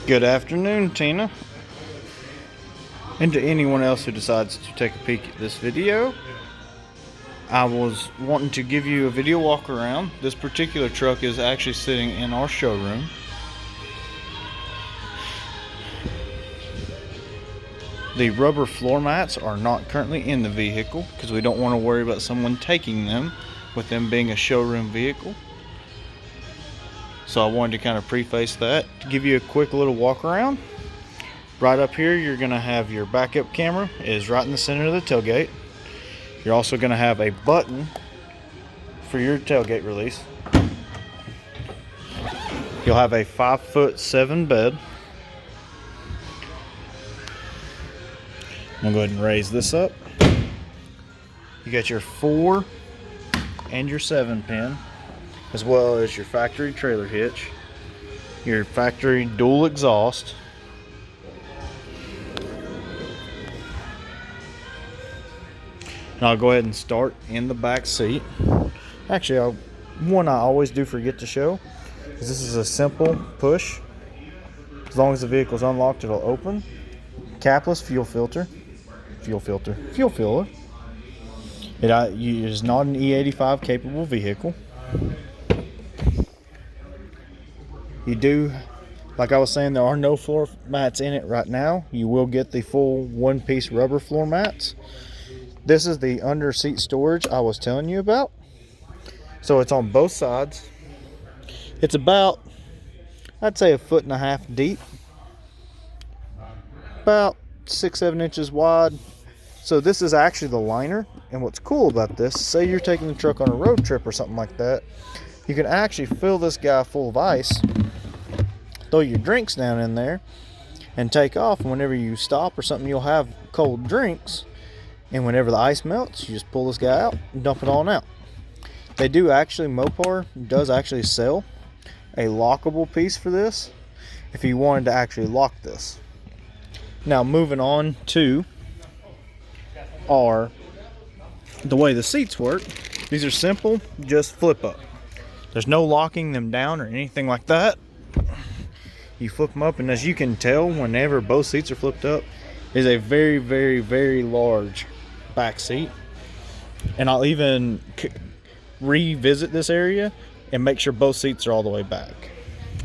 Good afternoon, Tina. And to anyone else who decides to take a peek at this video, I was wanting to give you a video walk around. This particular truck is actually sitting in our showroom. The rubber floor mats are not currently in the vehicle because we don't want to worry about someone taking them with them being a showroom vehicle. So I wanted to kind of preface that to give you a quick little walk around. Right up here, you're going to have your backup camera is right in the center of the tailgate. You're also going to have a button for your tailgate release. You'll have a 5'7" bed. I'm going to go ahead and raise this up. You got your 4 and your 7 pin, as well as your factory trailer hitch, your factory dual exhaust, and I'll go ahead and start in the back seat. Actually, one I always do forget to show is this is a simple push. As long as the vehicle's unlocked, it'll open. Capless fuel filler. It is not an E85 capable vehicle. You do, like I was saying, there are no floor mats in it right now. You will get the full one-piece rubber floor mats. This is the under seat storage I was telling you about. So it's on both sides. It's about, I'd say, 1.5 feet deep, about 6-7 inches wide. So this is actually the liner. And what's cool about this, say you're taking the truck on a road trip or something like that, you can actually fill this guy full of ice, throw your drinks down in there, and take off. And whenever you stop or something, you'll have cold drinks. And whenever the ice melts, you just pull this guy out and dump it on out. They do actually, Mopar does actually sell a lockable piece for this if you wanted to actually lock this. Now moving on to the way the seats work. These are simple, just flip up. There's no locking them down or anything like that. You flip them up, and as you can tell, whenever both seats are flipped up, is a very, very, very large back seat. And I'll even revisit this area and make sure both seats are all the way back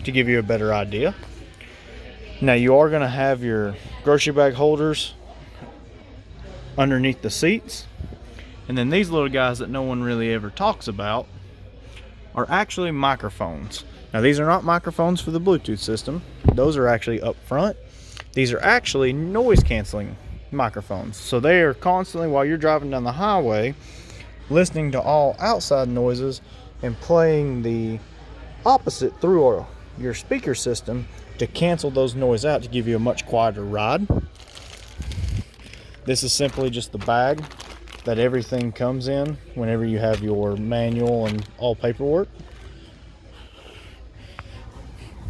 to give you a better idea. Now you are going to have your grocery bag holders underneath the seats, and then these little guys that no one really ever talks about are actually microphones. Now these are not microphones for the Bluetooth system. Those are actually up front. These are actually noise canceling microphones. So they are constantly, while you're driving down the highway, listening to all outside noises and playing the opposite through your speaker system to cancel those noise out to give you a much quieter ride. This is simply just the bag that everything comes in whenever you have your manual and all paperwork.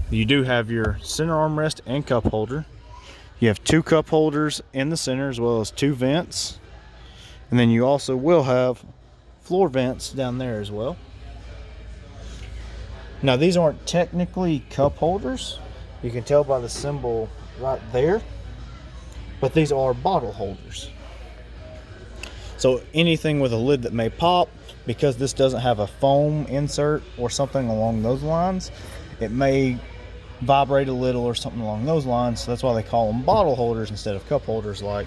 You do have your center armrest and cup holder. You have 2 cup holders in the center as well as 2 vents. And then you also will have floor vents down there as well. Now these aren't technically cup holders. You can tell by the symbol right there. But these are bottle holders. So anything with a lid that may pop, because this doesn't have a foam insert or something along those lines, it may vibrate a little or something along those lines. So that's why they call them bottle holders instead of cup holders like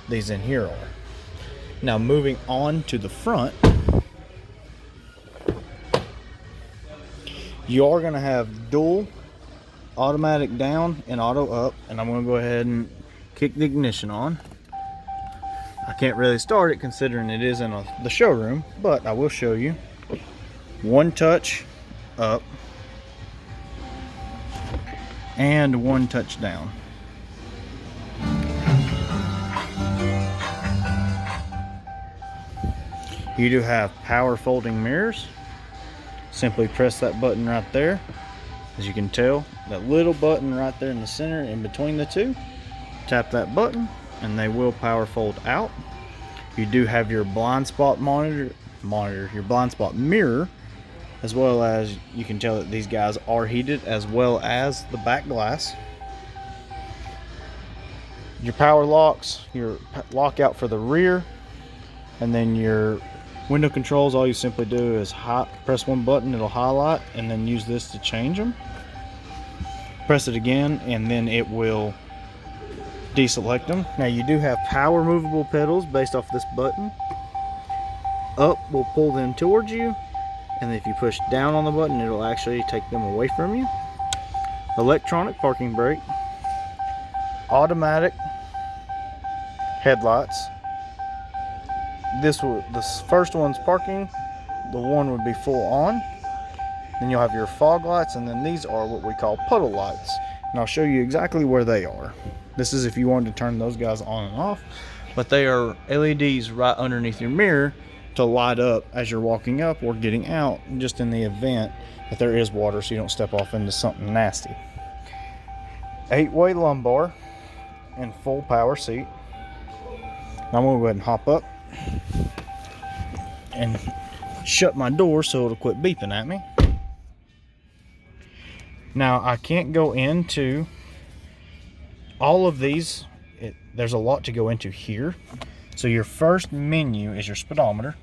these in here are. Now moving on to the front, you are going to have dual automatic down and auto up, and I'm going to go ahead and kick the ignition on. I can't really start it considering it is in the showroom, but I will show you. 1 touch up and 1 touch down. You do have power folding mirrors. Simply press that button right there. As you can tell, that little button right there in the center in between the two, tap that button and they will power fold out. You do have your blind spot monitor, your blind spot mirror, as well as you can tell that these guys are heated, as well as the back glass. Your power locks, your lockout for the rear, and then your window controls. All you simply do is press one button, it'll highlight, and then use this to change them. Press it again, and then it will deselect them. Now you do have power movable pedals based off this button. Up will pull them towards you, and if you push down on the button, it'll actually take them away from you. Electronic parking brake, automatic headlights. This first one's parking, the one would be full on. Then you'll have your fog lights, and then these are what we call puddle lights, and I'll show you exactly where they are. This is if you wanted to turn those guys on and off, but they are LEDs right underneath your mirror to light up as you're walking up or getting out, just in the event that there is water so you don't step off into something nasty. 8-way lumbar and full power seat. Now I'm going to go ahead and hop up and shut my door so it'll quit beeping at me. Now I can't go into all of these. There's a lot to go into here. So your first menu is your speedometer.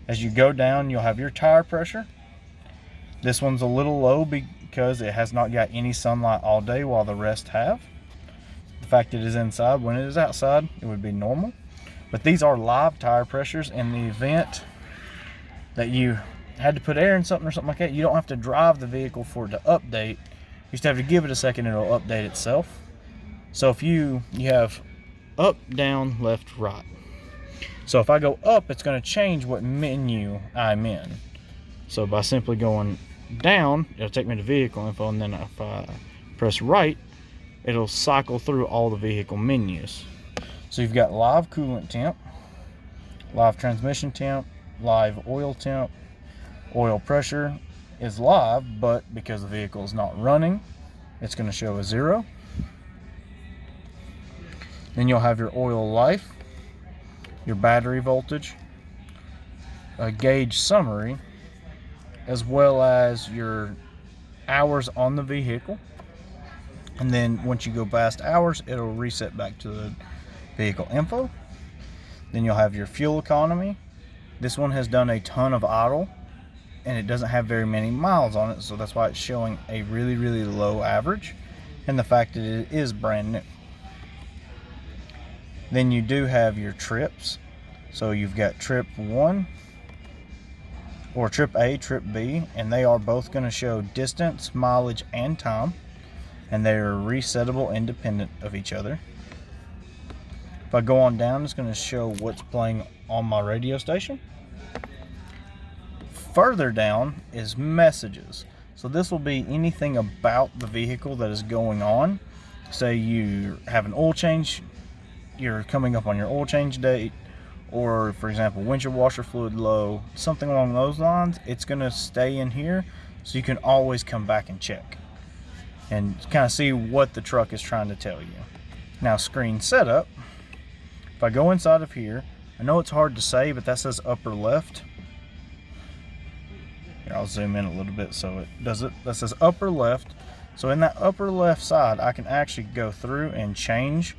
As you go down, you'll have your tire pressure. This one's a little low because it has not got any sunlight all day while the rest have. The fact it is inside, when it is outside, it would be normal. But these are live tire pressures. In the event that you had to put air in something or something like that, you don't have to drive the vehicle for it to update. You just have to give it a second, it'll update itself. So if you have up, down, left, right. So if I go up, it's going to change what menu I'm in. So by simply going down, it'll take me to vehicle info, and then if I press right, it'll cycle through all the vehicle menus. So you've got live coolant temp, live transmission temp, live oil temp. Oil pressure is live, but because the vehicle is not running, it's going to show a 0. Then you'll have your oil life, your battery voltage, a gauge summary, as well as your hours on the vehicle. And then once you go past hours, it'll reset back to the vehicle info. Then you'll have your fuel economy. This one has done a ton of idle, and it doesn't have very many miles on it, so that's why it's showing a really, really low average, and the fact that it is brand new. Then you do have your trips. So you've got trip 1, or trip A, trip B, and they are both going to show distance, mileage, and time, and they are resettable independent of each other. If I go on down, it's going to show what's playing on my radio station. Further down is messages. So this will be anything about the vehicle that is going on. Say you have an oil change, you're coming up on your oil change date, or for example, windshield washer fluid low, something along those lines. It's going to stay in here so you can always come back and check and kind of see what the truck is trying to tell you. Now, screen setup. If I go inside of here, I know it's hard to say, but that says upper left. Here, I'll zoom in a little bit so it does it. That says upper left. So in that upper left side, I can actually go through and change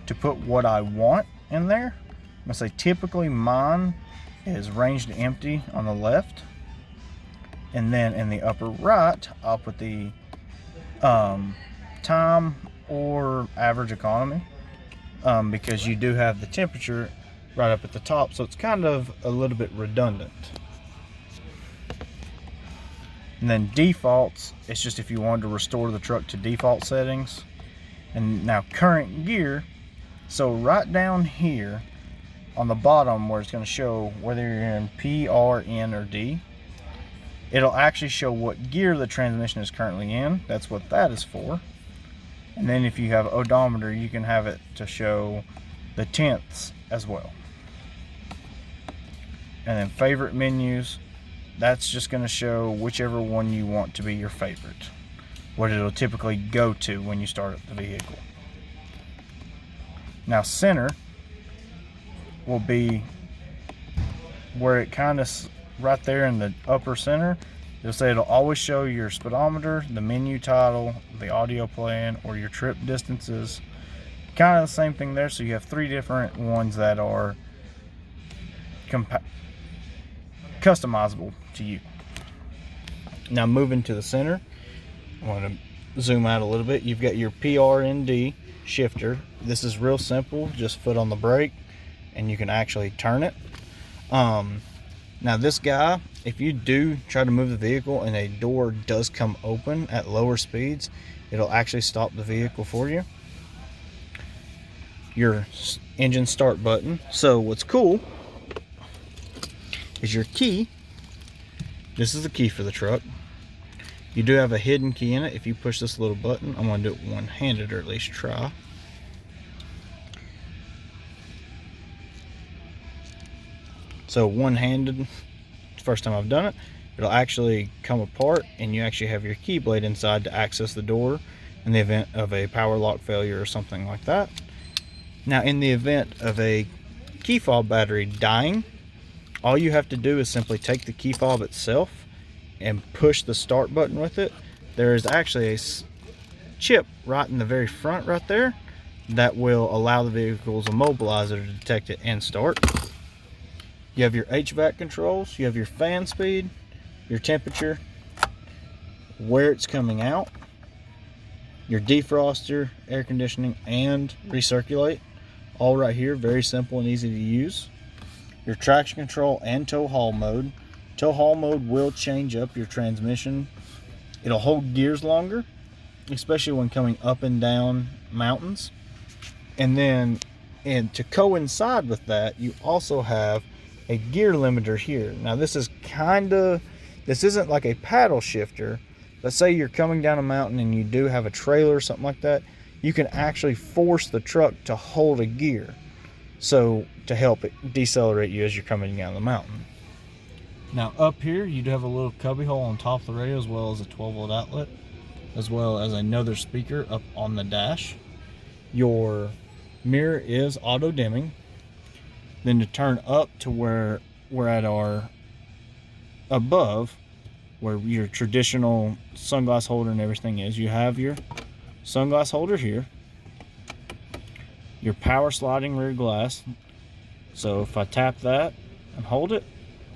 to put what I want in there. I'm gonna say typically mine is range to empty on the left, and then in the upper right, I'll put the time or average economy, because you do have the temperature right up at the top, so it's kind of a little bit redundant. And then defaults, it's just if you wanted to restore the truck to default settings. And now current gear, so right down here on the bottom where it's going to show whether you're in P, R, N, or D, it'll actually show what gear the transmission is currently in. That's what that is for. And then if you have odometer, you can have it to show the tenths as well. And then favorite menus, that's just going to show whichever one you want to be your favorite, what it'll typically go to when you start up the vehicle. Now center will be where it kind of right there in the upper center. It'll say it'll always show your speedometer, the menu title, the audio playing, or your trip distances, Kind of the same thing there. So you have 3 different ones that are customizable to you. Now moving to the center, I want to zoom out a little bit. You've got your PRND shifter. This is real simple, just foot on the brake and you can actually turn it. Now this guy, if you do try to move the vehicle and a door does come open at lower speeds, it'll actually stop the vehicle for you. Your engine start button. So what's cool is your key. This is the key for the truck. You do have a hidden key in it. If you push this little button, I'm going to do it one-handed, or at least try. So one-handed, first time I've done it, it'll actually come apart and you actually have your key blade inside to access the door in the event of a power lock failure or something like that. Now in the event of a key fob battery dying, all you have to do is simply take the key fob itself and push the start button with it. There is actually a chip right in the very front right there that will allow the vehicle's immobilizer to detect it and start. You have your HVAC controls, you have your fan speed, your temperature, where it's coming out, your defroster, air conditioning, and recirculate, all right here. Very simple and easy to use. Your traction control and tow haul mode. Tow haul mode will change up your transmission. It'll hold gears longer, especially when coming up and down mountains. And then, and to coincide with that, you also have a gear limiter here. Now this isn't like a paddle shifter, but say you're coming down a mountain and you do have a trailer or something like that, you can actually force the truck to hold a gear, so to help it decelerate you as you're coming down the mountain. Now up here you do have a little cubby hole on top of the radio, as well as a 12-volt outlet, as well as another speaker up on the dash. Your mirror is auto dimming. Then to turn up to where we're at our above, where your traditional sunglass holder and everything is, you have your sunglass holder here, your power sliding rear glass. So if I tap that and hold it,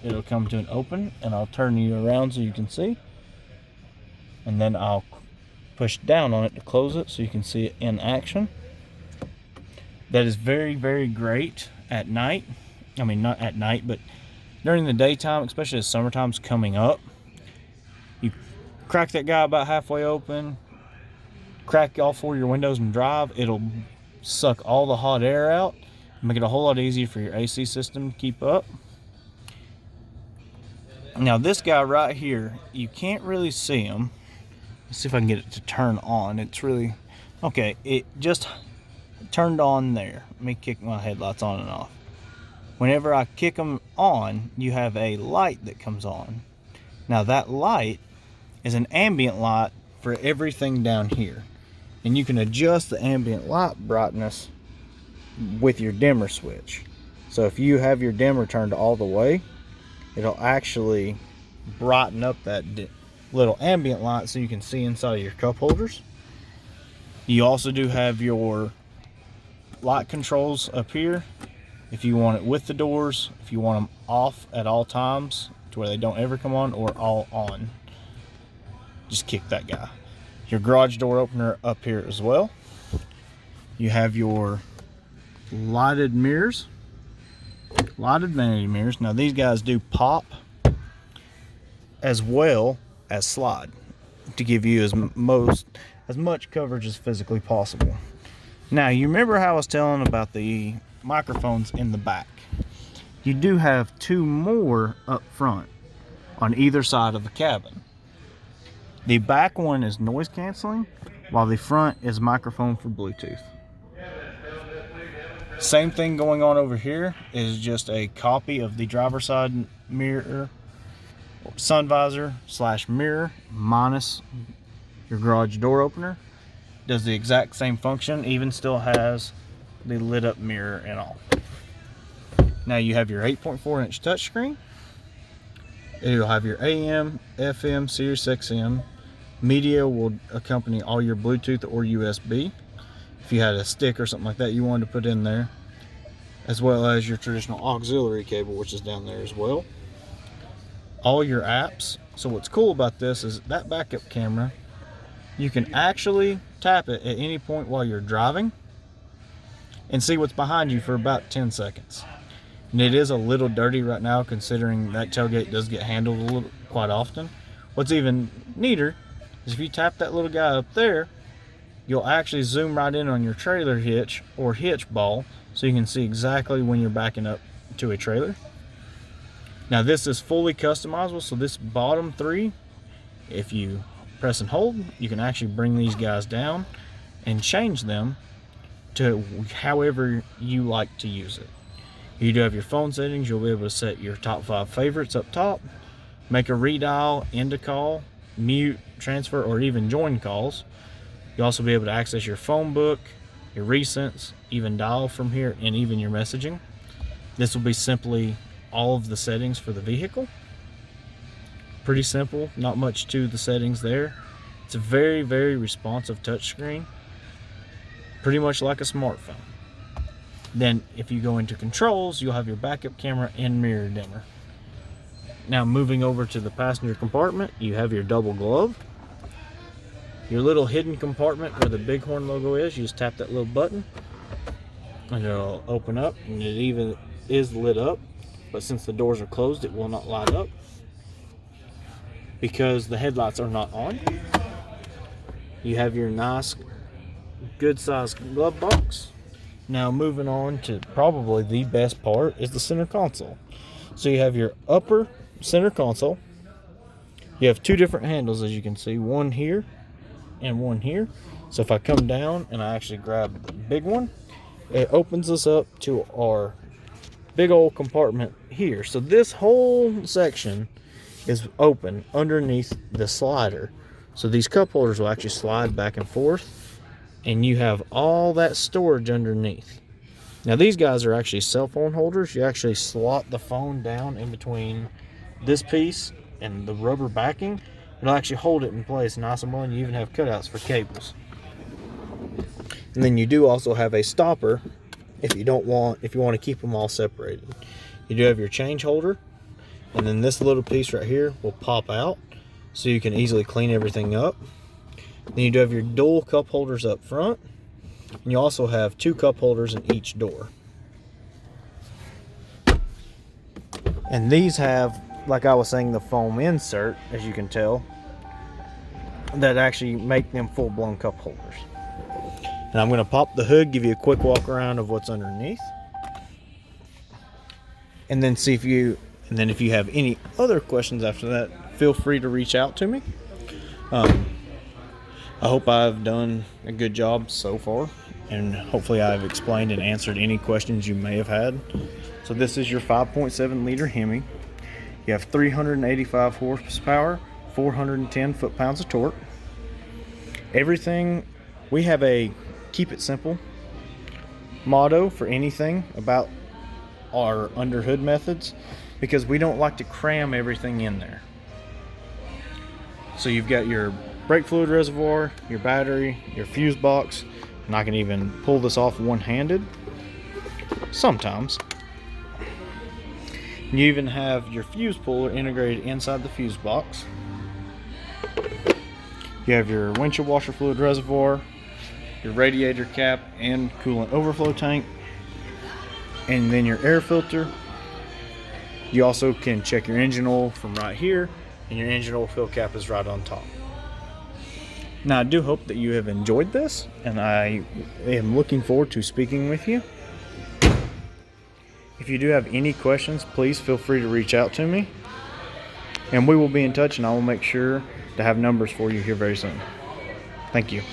it'll come to an open, and I'll turn you around so you can see, and then I'll push down on it to close it so you can see it in action. That is very, very great at night. I mean, not at night, but during the daytime, especially as summertime's coming up. You crack that guy about halfway open, crack all 4 of your windows and drive. It'll suck all the hot air out, make it a whole lot easier for your AC system to keep up. Now this guy right here, you can't really see him. Let's see if I can get it to turn on. It's really okay. It just turned on there. Let me kick my headlights on and off. Whenever I kick them on, you have a light that comes on. Now that light is an ambient light for everything down here, and you can adjust the ambient light brightness with your dimmer switch. So if you have your dimmer turned all the way, it'll actually brighten up that little ambient light so you can see inside of your cup holders. You also do have your light controls up here. If you want it with the doors, if you want them off at all times to where they don't ever come on, or all on, just kick that guy. Your garage door opener up here as well. You have your lighted mirrors, lighted vanity mirrors. Now these guys do pop as well as slide to give you as much coverage as physically possible. Now you remember how I was telling about the microphones in the back? You do have 2 more up front on either side of the cabin. The back one is noise canceling, while the front is microphone for Bluetooth. Same thing going on over here, is just a copy of the driver's side mirror, sun visor / mirror, minus your garage door opener. Does the exact same function, even still has the lit up mirror and all. Now you have your 8.4 inch touchscreen. It'll have your AM, FM, Sirius XM. Media will accompany all your Bluetooth or USB. if you had a stick or something like that you wanted to put in there, as well as your traditional auxiliary cable, which is down there as well. All your apps. So what's cool about this is that backup camera, you can actually tap it at any point while you're driving and see what's behind you for about 10 seconds. And it is a little dirty right now, considering that tailgate does get handled a little quite often. What's even neater is if you tap that little guy up there, you'll actually zoom right in on your trailer hitch or hitch ball, so you can see exactly when you're backing up to a trailer. Now this is fully customizable, so this bottom three, if you press and hold, you can actually bring these guys down and change them to however you like to use it. You do have your phone settings. You'll be able to set your top 5 favorites up top, make a redial, end a call, mute, transfer, or even join calls. You'll also be able to access your phone book, your recents, even dial from here, and even your messaging. This will be simply all of the settings for the vehicle. Pretty simple, not much to the settings there. It's a very, very responsive touchscreen, pretty much like a smartphone. Then if you go into controls, you'll have your backup camera and mirror dimmer. Now moving over to the passenger compartment, you have your double glove. Your little hidden compartment where the Bighorn logo is, you just tap that little button and it'll open up, and it even is lit up, but since the doors are closed, it will not light up because the headlights are not on. You have your nice, good sized glove box. Now moving on to probably the best part is the center console. So you have your upper center console. You have 2 different handles, as you can see, one here and one here. So if I come down and I actually grab the big one, it opens us up to our big old compartment here. So this whole section is open underneath the slider. So these cup holders will actually slide back and forth, and you have all that storage underneath. Now these guys are actually cell phone holders. You actually slot the phone down in between this piece and the rubber backing. It'll actually hold it in place nice and well, and you even have cutouts for cables. And then you do also have a stopper if you want to keep them all separated. You do have your change holder, and then this little piece right here will pop out so you can easily clean everything up. Then you do have your dual cup holders up front, and you also have 2 cup holders in each door. And these have, like I was saying, the foam insert, as you can tell, that actually make them full-blown cup holders. And I'm going to pop the hood, give you a quick walk around of what's underneath, and then if you have any other questions after that, feel free to reach out to me. I hope I've done a good job so far, and hopefully I've explained and answered any questions you may have had. So this is your 5.7 liter Hemi. You have 385 horsepower, 410 foot-pounds of torque. Everything, we have a keep it simple motto for anything about our under hood methods, because we don't like to cram everything in there. So you've got your brake fluid reservoir, your battery, your fuse box, and I can even pull this off one-handed sometimes. You even have your fuse puller integrated inside the fuse box. You have your windshield washer fluid reservoir, your radiator cap and coolant overflow tank, and then your air filter. You also can check your engine oil from right here, and your engine oil fill cap is right on top. Now I do hope that you have enjoyed this, and I am looking forward to speaking with you. If you do have any questions, please feel free to reach out to me, and we will be in touch, and I will make sure to have numbers for you here very soon. Thank you.